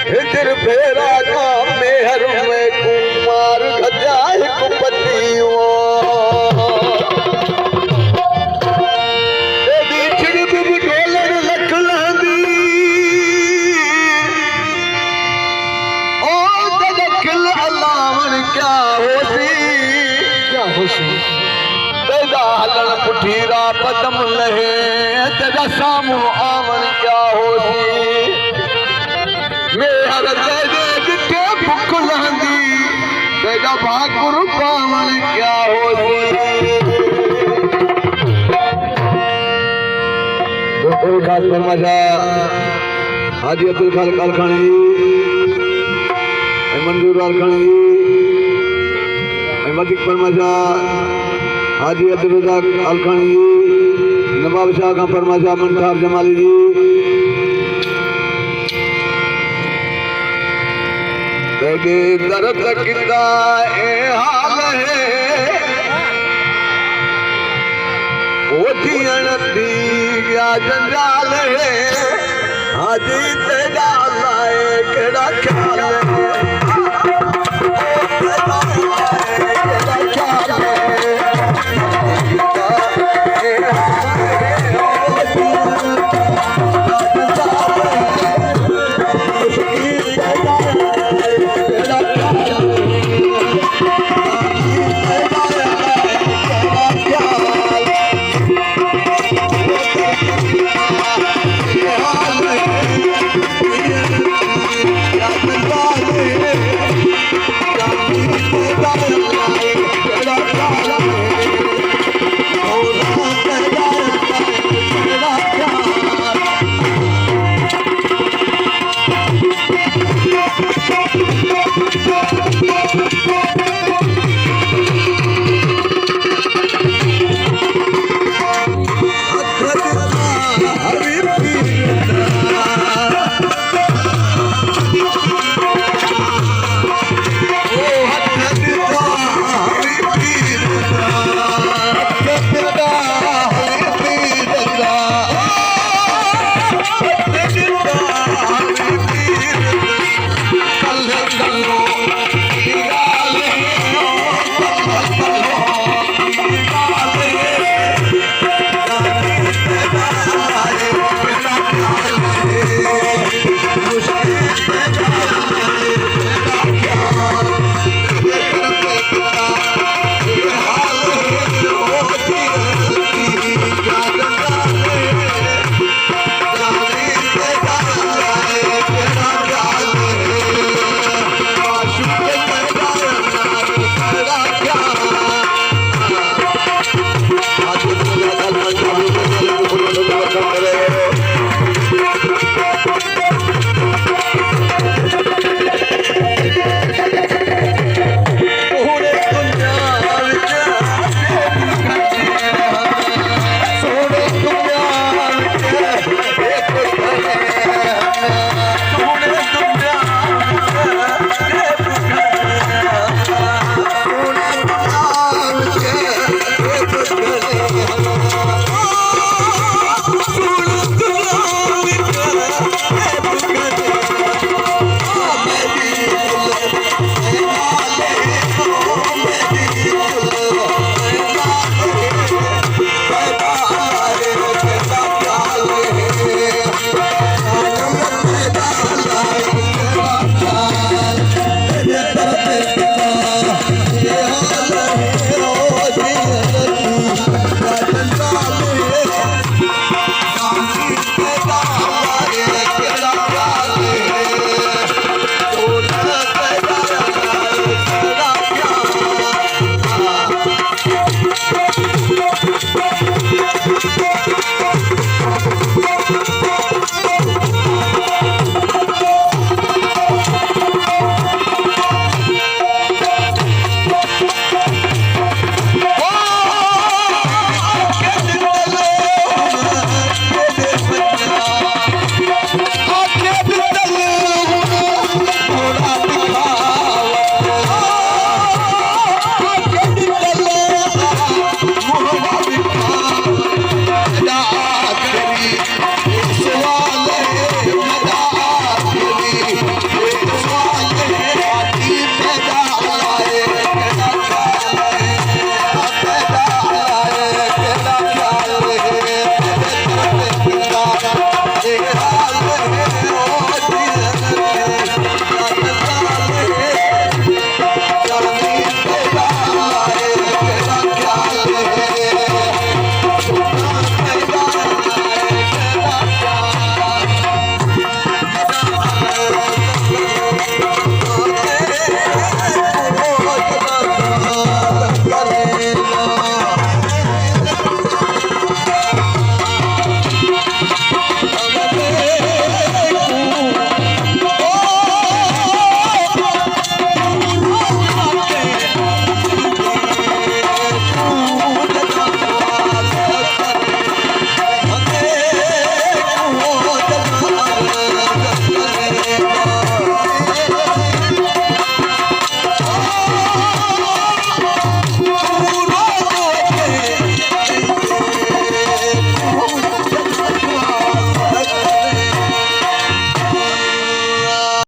हिजर फेरा का मेहर में कुमार गजाए कुपतियों पुठीरा पदम लहे तेरा सामू आवन क्या होती मेहर तेरे जिथे भुख लहंदी तेरा भाकुर पावन क्या होती। दोस्तों खास फरमाशा हाजी अब्दुल खालिक अलखानी मंजूर अलखानी मदिक फरमाशा हाजी अब्दुल रज़ाक अलखानी नवाब शाह का फरमाशा मंठार जमाली जी तेरे दर्द किदा हाल है वो जीण थी गया जंजाल है हाजी तेरा लाए केड़ा ख्याल है मुश्किल